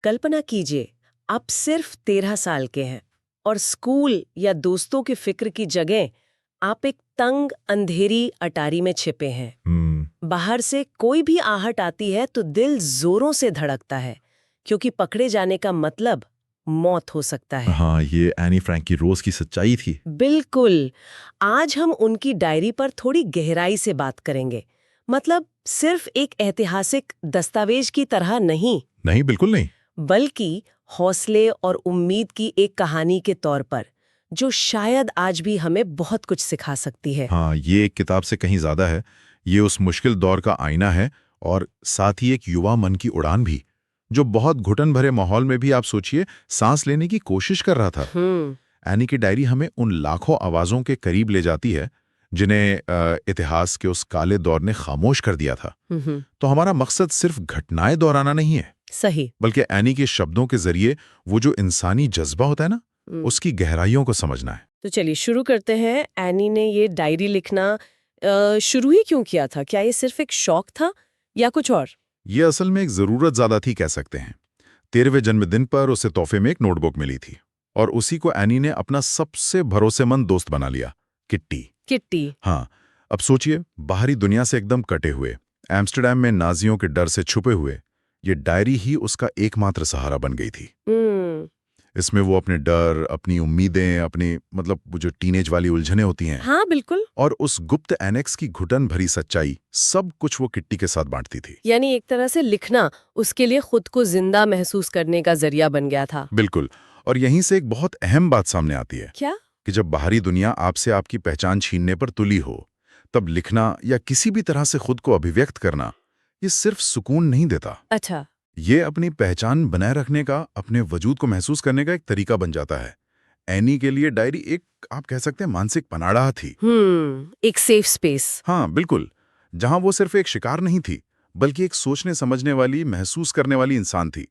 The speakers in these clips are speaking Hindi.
कल्पना कीजिए, आप सिर्फ 13 साल के हैं और स्कूल या दोस्तों की फिक्र की जगह आप एक तंग अंधेरी अटारी में छिपे हैं। बाहर से कोई भी आहट आती है तो दिल जोरों से धड़कता है, क्योंकि पकड़े जाने का मतलब मौत हो सकता है। हाँ, ये एनी फ्रैंक की रोज की सच्चाई थी। बिल्कुल। आज हम उनकी डायरी पर थोड़ी गहराई से बात करेंगे। मतलब सिर्फ एक ऐतिहासिक दस्तावेज की तरह नहीं, नहीं, बिल्कुल नहीं। बल्कि हौसले और उम्मीद की एक कहानी के तौर पर, जो शायद आज भी हमें बहुत कुछ सिखा सकती है। हाँ, ये एक किताब से कहीं ज्यादा है। ये उस मुश्किल दौर का आईना है और साथ ही एक युवा मन की उड़ान भी, जो बहुत घुटन भरे माहौल में भी आप सोचिए सांस लेने की कोशिश कर रहा था। एनी की डायरी हमें उन लाखों आवाजों के करीब ले जाती है जिन्हें इतिहास के उस काले दौर ने खामोश कर दिया था। तो हमारा मकसद सिर्फ घटनाएं दोहराना नहीं है, सही। बल्कि एनी के शब्दों के जरिए वो जो इंसानी जज्बा होता है ना, उसकी गहराइयों को समझना है। तो चलिए शुरू करते हैं। एनी ने ये डायरी लिखना शुरू ही क्यों किया था? क्या ये सिर्फ एक शौक था या कुछ और? ये असल में एक जरूरत ज्यादा थी, कह सकते हैं। 13वें जन्मदिन पर उसे तोहफे में एक नोटबुक मिली थी और उसी को एनी ने अपना सबसे भरोसेमंद दोस्त बना लिया, किट्टी। किट्टी। हाँ, अब सोचिए, बाहरी दुनिया से एकदम कटे हुए, एम्स्टर्डम में नाजियों के डर से छुपे हुए, ये डायरी ही उसका एकमात्र सहारा बन गई थी। इसमें वो अपने डर, अपनी उम्मीदें, अपनी मतलब वो जो टीनेज वाली उलझनें होती हैं, हाँ बिल्कुल। और उस गुप्त एनेक्स की घुटन भरी सच्चाई, सब कुछ वो किट्टी के साथ बांटती थी। यानी एक तरह से लिखना उसके लिए खुद को जिंदा महसूस करने का जरिया बन गया था। बिल्कुल। और यहीं से एक बहुत अहम बात सामने आती है। क्या? कि जब बाहरी दुनिया आपसे आपकी पहचान छीनने पर तुली हो, तब लिखना या किसी भी तरह से खुद को अभिव्यक्त करना, ये सिर्फ सुकून नहीं देता। अच्छा। ये अपनी पहचान बनाए रखने का, अपने वजूद को महसूस करने का एक तरीका बन जाता है। एनी के लिए डायरी एक, आप कह सकते हैं, मानसिक पनाड़ा थी। एक सेफ स्पेस। हाँ बिल्कुल, जहां वो सिर्फ एक शिकार नहीं थी, बल्कि एक सोचने समझने वाली, महसूस करने वाली इंसान थी।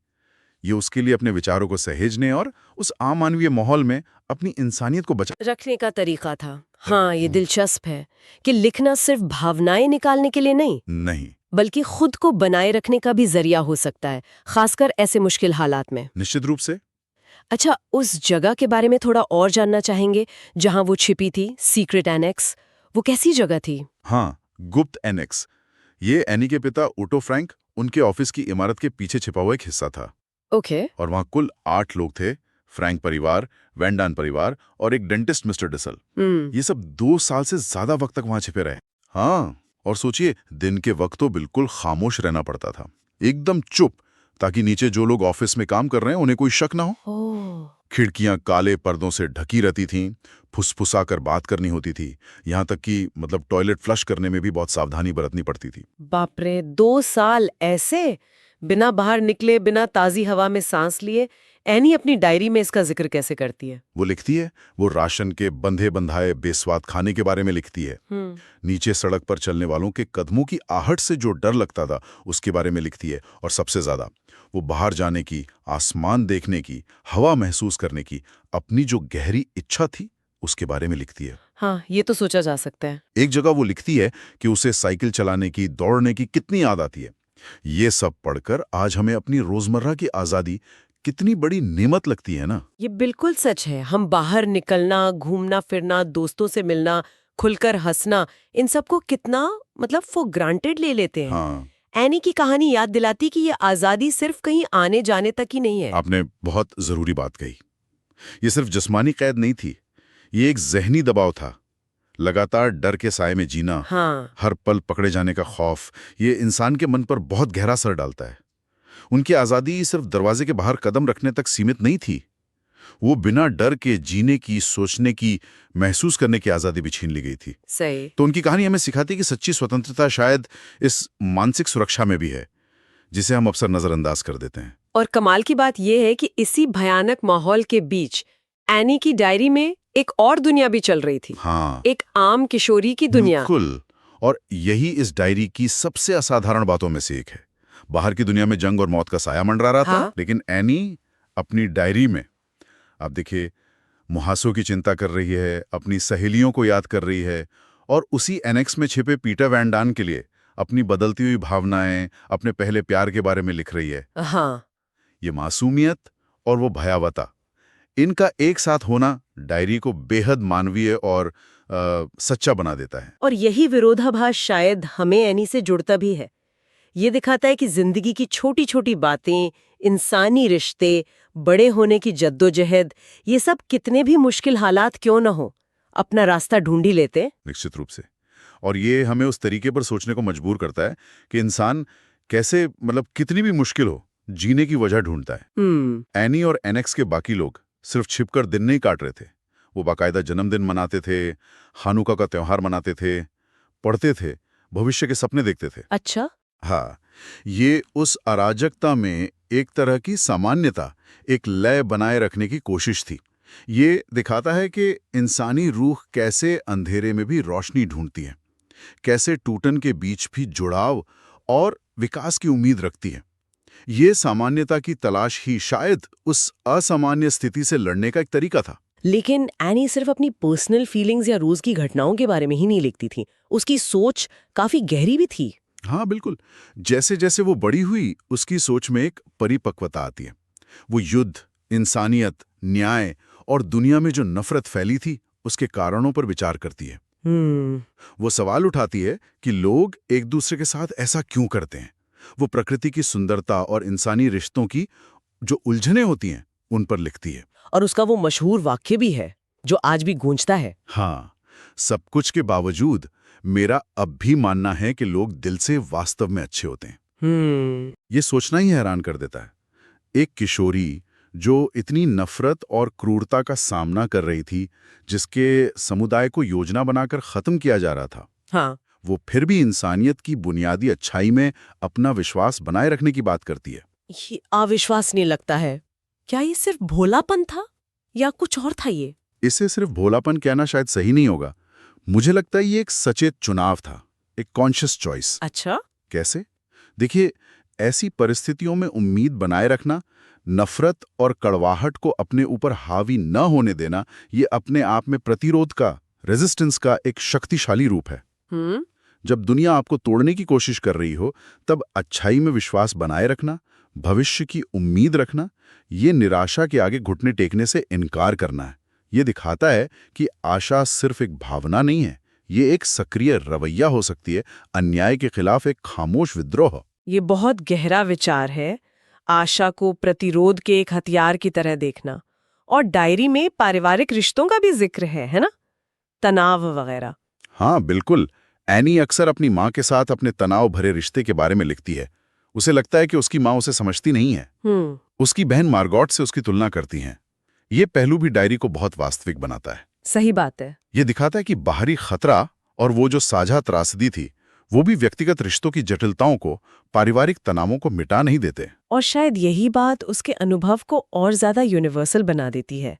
ये उसके लिए अपने विचारों को सहेजने और उस अमानवीय माहौल में अपनी इंसानियत को बचा रखने का तरीका था। हाँ, ये दिलचस्प है कि लिखना सिर्फ भावनाएं निकालने के लिए नहीं, बल्कि खुद को बनाए रखने का भी जरिया हो सकता है, खासकर ऐसे मुश्किल हालात में। निश्चित रूप से। अच्छा, उस जगह के बारे में थोड़ा और जानना चाहेंगे जहां वो छिपी थी, सीक्रेट एनेक्स। वो कैसी जगह थी? हाँ, गुप्त एनेक्स। ये एनी के पिता ओटो फ्रैंक, उनके ऑफिस की इमारत के पीछे छिपा हुआ एक हिस्सा था। ओके। और वहां कुल 8 लोग थे, फ्रैंक परिवार, वैंडान परिवार और एक डेंटिस्ट मिस्टर डिसल। ये सब 2 साल से ज्यादा वक्त तक वहां छिपे रहे। हाँ, और सोचिए, दिन के वक्त तो बिल्कुल खामोश रहना पड़ता था, एकदम चुप, ताकि नीचे जो लोग ऑफिस में काम कर रहे हैं उन्हें कोई शक ना हो। खिड़कियां काले पर्दों से ढकी रहती थीं, फुसफुसा कर बात करनी होती थी, यहां तक कि मतलब टॉयलेट फ्लश करने में भी बहुत सावधानी बरतनी पड़ती थी। बाप रे, 2 साल ऐसे बिना बाहर निकले, बिना ताजी हवा में सांस लिए। एनी अपनी डायरी में इसका जिक्र कैसे करती है? वो लिखती है, वो राशन के बंधे बंधाए बेस्वाद खाने के बारे में लिखती है। नीचे सड़क पर चलने वालों के कदमों की आहट से जो डर लगता था, उसके बारे में लिखती है। और सबसे ज्यादा वो बाहर जाने की, आसमान देखने की, हवा महसूस करने की अपनी जो गहरी इच्छा थी, उसके बारे में लिखती है। हाँ, ये तो सोचा जा सकता है। एक जगह वो लिखती है कि उसे साइकिल चलाने की, दौड़ने की कितनी याद आती है। ये सब पढ़कर आज हमें अपनी रोजमर्रा की आजादी कितनी बड़ी नेमत लगती है ना। ये बिल्कुल सच है। हम बाहर निकलना, घूमना फिरना, दोस्तों से मिलना, खुलकर हंसना, इन सबको कितना मतलब फॉर ग्रांटेड ले लेते हैं। हाँ, एनी की कहानी याद दिलाती कि ये आजादी सिर्फ कहीं आने जाने तक ही नहीं है। आपने बहुत जरूरी बात कही। ये सिर्फ जिस्मानी कैद नहीं थी, ये एक जहनी दबाव था। लगातार डर के साए में जीना, हर पल पकड़े जाने का खौफ, ये इंसान के मन पर बहुत गहरा असर डालता है। उनकी आज़ादी सिर्फ दरवाजे के बाहर कदम रखने तक सीमित नहीं थी, वो बिना डर के जीने की, सोचने की, महसूस करने की आज़ादी भी छीन ली गई थी। सही। तो उनकी कहानी हमें सिखाती है कि सच्ची स्वतंत्रता शायद इस मानसिक सुरक्षा में भी है, जिसे हम अक्सर नजरअंदाज कर देते हैं। और कमाल की बात यह है कि इसी भयानक माहौल के बीच एनी की डायरी में एक और दुनिया भी चल रही थी। हाँ, एक आम किशोरी की दुनिया। बिल्कुल। और यही इस डायरी की सबसे असाधारण बातों में से एक है। बाहर की दुनिया में जंग और मौत का साया मंडरा रहा था, लेकिन एनी अपनी डायरी में, आप देखिए, मुहासों की चिंता कर रही है, अपनी सहेलियों को याद कर रही है, और उसी एनेक्स में छिपे पीटर वैन डान के लिए अपनी बदलती हुई भावनाएं, अपने पहले प्यार के बारे में लिख रही है। हाँ। ये मासूमियत और वो भयावता, इनका एक साथ होना डायरी को बेहद मानवीय और सच्चा बना देता है। और यही विरोधाभास शायद हमें एनी से जुड़ता भी है। ये दिखाता है कि जिंदगी की छोटी छोटी बातें, इंसानी रिश्ते, बड़े होने की जद्दोजहद, ये सब कितने भी मुश्किल हालात क्यों न हो, अपना रास्ता ढूंढ ही लेते। निश्चित रूप से। और ये हमें उस तरीके पर सोचने को मजबूर करता है कि इंसान कैसे, मतलब कितनी भी मुश्किल हो, जीने की वजह ढूंढता है। एनी और एनेक्स के बाकी लोग सिर्फ छिपकर दिन नहीं काट रहे थे, वो बाकायदा जन्मदिन मनाते थे, हानुका का त्योहार मनाते थे, पढ़ते थे, भविष्य के सपने देखते थे। अच्छा। हाँ, ये उस अराजकता में एक तरह की सामान्यता, एक लय बनाए रखने की कोशिश थी। ये दिखाता है कि इंसानी रूह कैसे अंधेरे में भी रोशनी ढूंढती है, कैसे टूटन के बीच भी जुड़ाव और विकास की उम्मीद रखती है। ये सामान्यता की तलाश ही शायद उस असामान्य स्थिति से लड़ने का एक तरीका था। लेकिन एनी सिर्फ अपनी पर्सनल फीलिंग्स या रोज की घटनाओं के बारे में ही नहीं लिखती थी, उसकी सोच काफी गहरी भी थी। हाँ बिल्कुल, जैसे जैसे वो बड़ी हुई उसकी सोच में एक परिपक्वता आती है। वो युद्ध, इंसानियत, न्याय और दुनिया में जो नफरत फैली थी उसके कारणों पर विचार करती है। वो सवाल उठाती है कि लोग एक दूसरे के साथ ऐसा क्यों करते हैं। वो प्रकृति की सुंदरता और इंसानी रिश्तों की जो उलझनें होती हैं उन पर लिखती है। और उसका वो मशहूर वाक्य भी है जो आज भी गूंजता है। हाँ, सब कुछ के बावजूद मेरा अब भी मानना है कि लोग दिल से वास्तव में अच्छे होते हैं। ये सोचना ही हैरान कर देता है। एक किशोरी जो इतनी नफरत और क्रूरता का सामना कर रही थी, जिसके समुदाय को योजना बनाकर खत्म किया जा रहा था, हाँ। वो फिर भी इंसानियत की बुनियादी अच्छाई में अपना विश्वास बनाए रखने की बात करती है। ये अविश्वसनीय लगता है। क्या ये सिर्फ भोलापन था या कुछ और था ये? इसे सिर्फ भोलापन कहना शायद सही नहीं होगा। मुझे लगता है ये एक सचेत चुनाव था, एक कॉन्शियस चॉइस। अच्छा। कैसे? देखिए, ऐसी परिस्थितियों में उम्मीद बनाए रखना, नफरत और कड़वाहट को अपने ऊपर हावी न होने देना, ये अपने आप में प्रतिरोध का, रेजिस्टेंस का एक शक्तिशाली रूप है। जब दुनिया आपको तोड़ने की कोशिश कर रही हो, तब अच्छाई में विश्वास बनाए रखना, भविष्य की उम्मीद रखना, ये निराशा के आगे घुटने टेकने से इनकार करना है। ये दिखाता है कि आशा सिर्फ एक भावना नहीं है, ये एक सक्रिय रवैया हो सकती है, अन्याय के खिलाफ एक खामोश विद्रोह। ये बहुत गहरा विचार है, आशा को प्रतिरोध के एक हथियार की तरह देखना। और डायरी में पारिवारिक रिश्तों का भी जिक्र है ना? तनाव वगैरह। हाँ बिल्कुल। एनी अक्सर अपनी माँ के साथ अपने तनाव भरे रिश्ते के बारे में लिखती है। उसे लगता है कि उसकी माँ उसे समझती नहीं है। उसकी बहन मार्गॉट से उसकी तुलना करती हैं। ये पहलू भी डायरी को बहुत वास्तविक बनाता है। सही बात है। ये दिखाता है कि बाहरी खतरा और वो जो साझा त्रासदी थी, वो भी व्यक्तिगत रिश्तों की जटिलताओं को, पारिवारिक तनावों को मिटा नहीं देते। और शायद यही बात उसके अनुभव को और ज्यादा यूनिवर्सल बना देती है।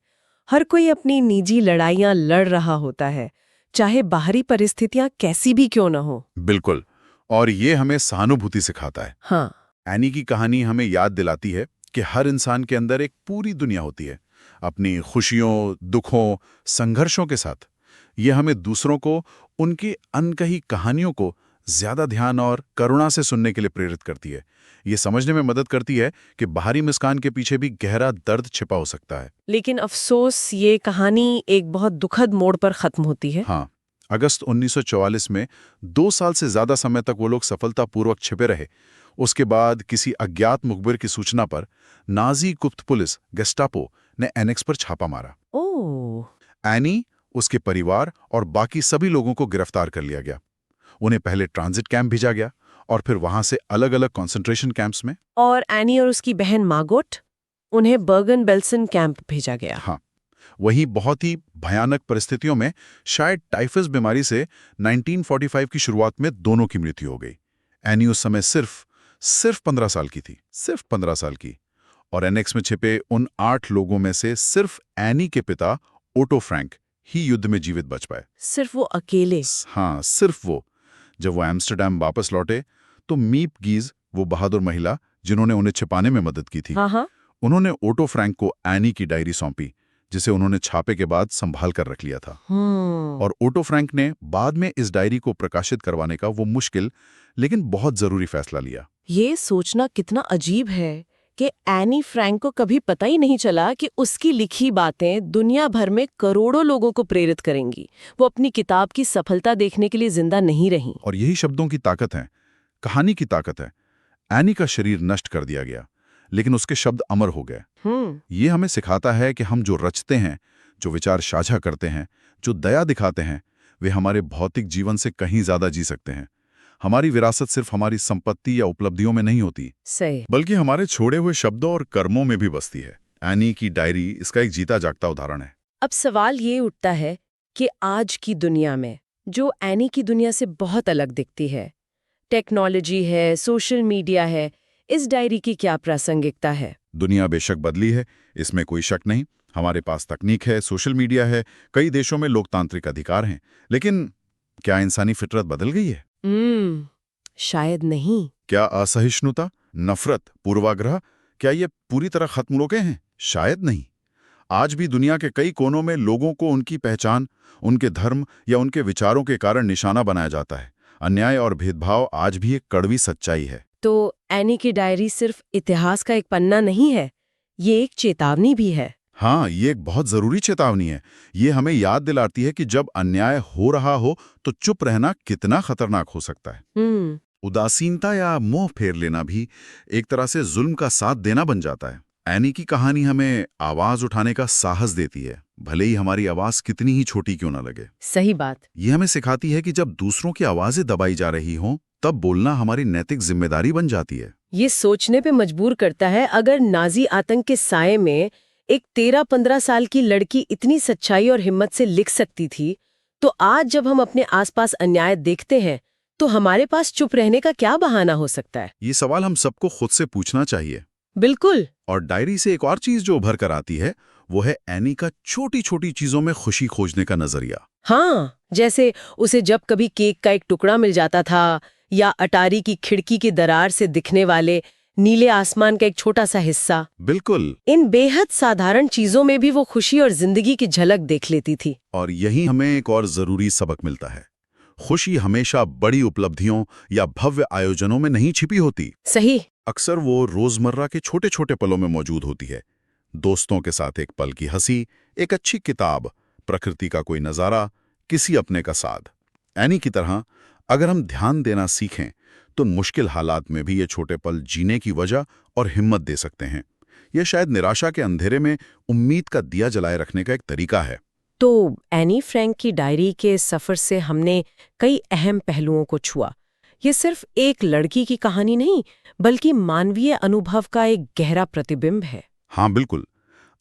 हर कोई अपनी निजी लड़ाइयां लड़ रहा होता है, चाहे बाहरी परिस्थितियां कैसी भी क्यों न हो। बिल्कुल। और ये हमें सहानुभूति सिखाता है। हाँ। एनी की कहानी हमें याद दिलाती है कि हर इंसान के अंदर एक पूरी दुनिया होती है, अपनी खुशियों, दुखों, संघर्षों के साथ। ये हमें दूसरों को, उनकी अनकही कहानियों को ज्यादा ध्यान और करुणा से सुनने के लिए प्रेरित करती है। ये समझने में मदद करती है कि बाहरी मुस्कान के पीछे भी गहरा दर्द छिपा हो सकता है। लेकिन अफसोस, ये कहानी एक बहुत दुखद मोड़ पर खत्म होती है। हाँ, अगस्त 1944 में 2 साल से ज्यादा समय तक वो लोग सफलतापूर्वक छिपे रहे। उसके बाद किसी अज्ञात मुखबिर की सूचना पर नाजी गुप्त पुलिस गेस्टापो ने एनेक्स पर छापा मारा। ओह। एनी, उसके परिवार और बाकी सभी लोगों को गिरफ्तार कर लिया गया। उन्हें पहले ट्रांजिट कैंप भेजा गया और फिर वहां से अलग अलग कॉन्सेंट्रेशन कैंप्स में। और एनी और उसकी बहन मार्गोट, उन्हें बर्गन बेल्सन कैंप भेजा गया। हाँ, वहीं बहुत ही भयानक परिस्थितियों में, शायद टाइफस बीमारी से 1945 की शुरुआत में दोनों की मृत्यु हो गई। एनी उस समय सिर्फ 15 साल की थी, सिर्फ 15 साल की। और एनेक्स में छिपे उन 8 लोगों में से सिर्फ एनी के पिता ओटो फ्रैंक ही युद्ध में जीवित बच पाए। सिर्फ वो अकेले? हाँ, सिर्फ वो। जब वो एम्स्टर्डम वापस लौटे तो मीप गीज, वो बहादुर महिला जिन्होंने उन्हें छिपाने में मदद की थी, हाँ। उन्होंने ओटो फ्रैंक को एनी की डायरी सौंपी, जिसे उन्होंने छापे के बाद संभाल कर रख लिया था। और ओटो फ्रैंक ने बाद में इस डायरी को प्रकाशित करवाने का वो मुश्किल लेकिन बहुत जरूरी फैसला लिया। ये सोचना कितना अजीब है कि एनी फ्रैंक को कभी पता ही नहीं चला कि उसकी लिखी बातें दुनिया भर में करोड़ों लोगों को प्रेरित करेंगी। वो अपनी किताब की सफलता देखने के लिए जिंदा नहीं रही। और यही शब्दों की ताकत है, कहानी की ताकत है। एनी का शरीर नष्ट कर दिया गया, लेकिन उसके शब्द अमर हो गए। ये हमें सिखाता है कि हम जो रचते हैं, जो विचार साझा करते हैं, जो दया दिखाते हैं, वे हमारे भौतिक जीवन से कहीं ज्यादा जी सकते हैं। हमारी विरासत सिर्फ हमारी संपत्ति या उपलब्धियों में नहीं होती, सही, बल्कि हमारे छोड़े हुए शब्दों और कर्मों में भी बसती है। एनी की डायरी इसका एक जीता जागता उदाहरण है। अब सवाल ये उठता है कि आज की दुनिया में, जो एनी की दुनिया से बहुत अलग दिखती है, टेक्नोलॉजी है, सोशल मीडिया है, इस डायरी की क्या प्रासंगिकता है? दुनिया बेशक बदली है, इसमें कोई शक नहीं। हमारे पास तकनीक है, सोशल मीडिया है, कई देशों में लोकतांत्रिक अधिकार हैं, लेकिन क्या इंसानी फितरत बदल गई है? शायद नहीं। क्या असहिष्णुता, नफरत, पूर्वाग्रह, क्या ये पूरी तरह खत्म हो गए हैं? शायद नहीं। आज भी दुनिया के कई कोनों में लोगों को उनकी पहचान, उनके धर्म या उनके विचारों के कारण निशाना बनाया जाता है। अन्याय और भेदभाव आज भी एक कड़वी सच्चाई है। तो एनी की डायरी सिर्फ इतिहास का एक पन्ना नहीं है, ये एक चेतावनी भी है। हाँ, ये एक बहुत जरूरी चेतावनी है। ये हमें याद दिलाती है कि जब अन्याय हो रहा हो तो चुप रहना कितना खतरनाक हो सकता है। उदासीनता या मोह फेर लेना भी एक तरह से जुल्म का साथ देना बन जाता है। एनी की कहानी हमें आवाज उठाने का साहस देती है, भले ही हमारी आवाज कितनी ही छोटी क्यों ना लगे। सही बात। ये हमें सिखाती है कि जब दूसरों की आवाजें दबाई जा रही हों, तब बोलना हमारी नैतिक जिम्मेदारी बन जाती है। ये सोचने पे मजबूर करता है, अगर नाजी आतंक के साये में एक 13-15 साल की लड़की इतनी सच्चाई और हिम्मत से लिख सकती थी, तो आज जब हम अपने आसपास अन्याय देखते हैं, तो हमारे पास चुप रहने का क्या बहाना हो सकता है? ये सवाल हम सबको खुद से पूछना चाहिए। बिल्कुल। और डायरी से एक और चीज जो उभर कर आती है, वो है एनी का छोटी छोटी चीजों में खुशी खोजने का नजरिया। हाँ, जैसे उसे जब कभी केक का एक टुकड़ा मिल जाता था, या अटारी की खिड़की की दरार से दिखने वाले नीले आसमान का एक छोटा सा हिस्सा। बिल्कुल। इन बेहद साधारण चीजों में भी वो खुशी और जिंदगी की झलक देख लेती थी। और यही हमें एक और जरूरी सबक मिलता है। खुशी हमेशा बड़ी उपलब्धियों या भव्य आयोजनों में नहीं छिपी होती। सही। अक्सर वो रोजमर्रा के छोटे छोटे पलों में मौजूद होती है। दोस्तों के साथ एक पल की हंसी, एक अच्छी किताब, प्रकृति का कोई नजारा, किसी अपने का साथ। एनी की तरह अगर हम ध्यान देना सीखें तो मुश्किल हालात में भी ये छोटे पल जीने की वजह और हिम्मत दे सकते हैं। यह शायद निराशा के अंधेरे में उम्मीद का दिया जलाए रखने का एक तरीका है। तो एनी फ्रैंक की डायरी के सफर से हमने कई अहम पहलुओं को छुआ। ये सिर्फ एक लड़की की कहानी नहीं, बल्कि मानवीय अनुभव का एक गहरा प्रतिबिंब है। हाँ बिल्कुल।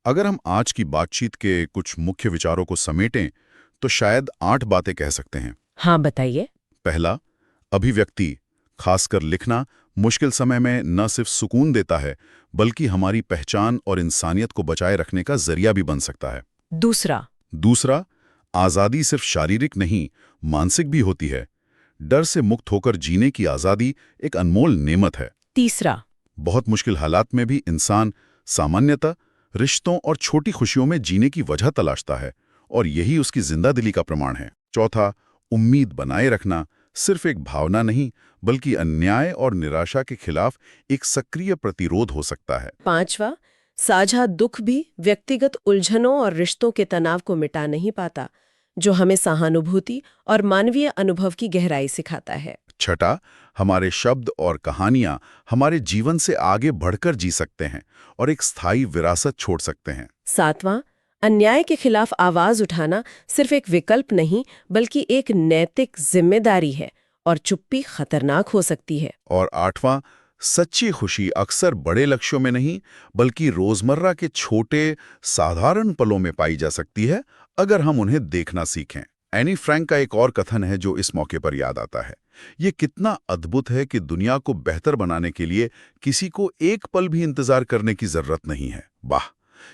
अगर हम आज की बातचीत के कुछ मुख्य विचारों को समेटें तो शायद 8 बातें कह सकते हैं। हाँ, बताइए। पहला, अभिव्यक्ति, खासकर लिखना, मुश्किल समय में न सिर्फ सुकून देता है, बल्कि हमारी पहचान और इंसानियत को बचाए रखने का जरिया भी बन सकता है। दूसरा, आज़ादी सिर्फ शारीरिक नहीं, मानसिक भी होती है। डर से मुक्त होकर जीने की आज़ादी एक अनमोल नेमत है। तीसरा, बहुत मुश्किल हालात में भी इंसान सामान्यतः रिश्तों और छोटी खुशियों में जीने की वजह तलाशता है, और यही उसकी जिंदादिली का प्रमाण है। चौथा, उम्मीद बनाए रखना सिर्फ एक भावना नहीं, बल्कि अन्याय और निराशा के खिलाफ एक सक्रिय प्रतिरोध हो सकता है। पांचवा, साझा दुख भी व्यक्तिगत उलझनों और रिश्तों के तनाव को मिटा नहीं पाता, जो हमें सहानुभूति और मानवीय अनुभव की गहराई सिखाता है। छठा, हमारे शब्द और कहानियां हमारे जीवन से आगे बढ़कर जी सकते हैं और एक स्थायी विरासत छोड़ सकते हैं। सातवां, अन्याय के खिलाफ आवाज उठाना सिर्फ एक विकल्प नहीं, बल्कि एक नैतिक जिम्मेदारी है, और चुप्पी खतरनाक हो सकती है। और आठवां, सच्ची खुशी अक्सर बड़े लक्ष्यों में नहीं, बल्कि रोजमर्रा के छोटे साधारण पलों में पाई जा सकती है, अगर हम उन्हें देखना सीखें। एनी फ्रैंक का एक और कथन है जो इस मौके पर याद आता है। ये कितना अद्भुत है कि दुनिया को बेहतर बनाने के लिए किसी को एक पल भी इंतजार करने की जरूरत नहीं है। वाह,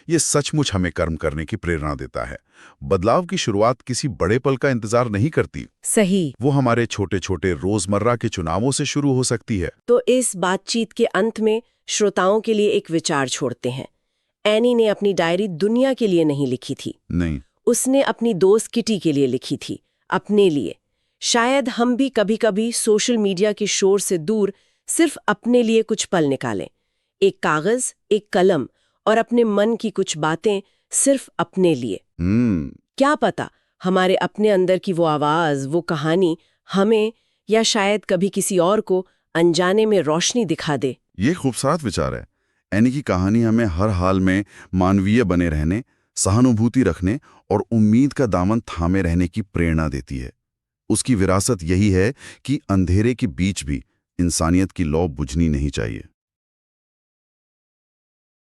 ये सचमुच हमें कर्म करने की प्रेरणा देता है। बदलाव की शुरुआत किसी बड़े पल का इंतजार नहीं करती। सही। वो हमारे छोटे छोटे रोजमर्रा के चुनावों से शुरू हो सकती है। तो इस बातचीत के अंत में श्रोताओं के लिए एक विचार छोड़ते हैं। एनी ने अपनी डायरी दुनिया के लिए नहीं लिखी थी। नहीं, उसने अपनी दोस्त किटी के लिए लिखी थी, अपने लिए। शायद हम भी कभी-कभी सोशल मीडिया के शोर से दूर सिर्फ अपने लिए कुछ पल निकालें। एक कागज, एक कलम और अपने मन की कुछ बातें सिर्फ अपने लिए। क्या पता हमारे अपने अंदर की वो आवाज, वो कहानी हमें या शायद कभी किसी और को अनजाने में रोशनी दिखा दे। ये खूबसूरत विचार है। एनी की कहानी हमें हर हाल में मानवीय बने रहने, सहानुभूति रखने और उम्मीद का दामन थामे रहने की प्रेरणा देती है। उसकी विरासत यही है कि अंधेरे के बीच भी इंसानियत की लौ बुझनी नहीं चाहिए।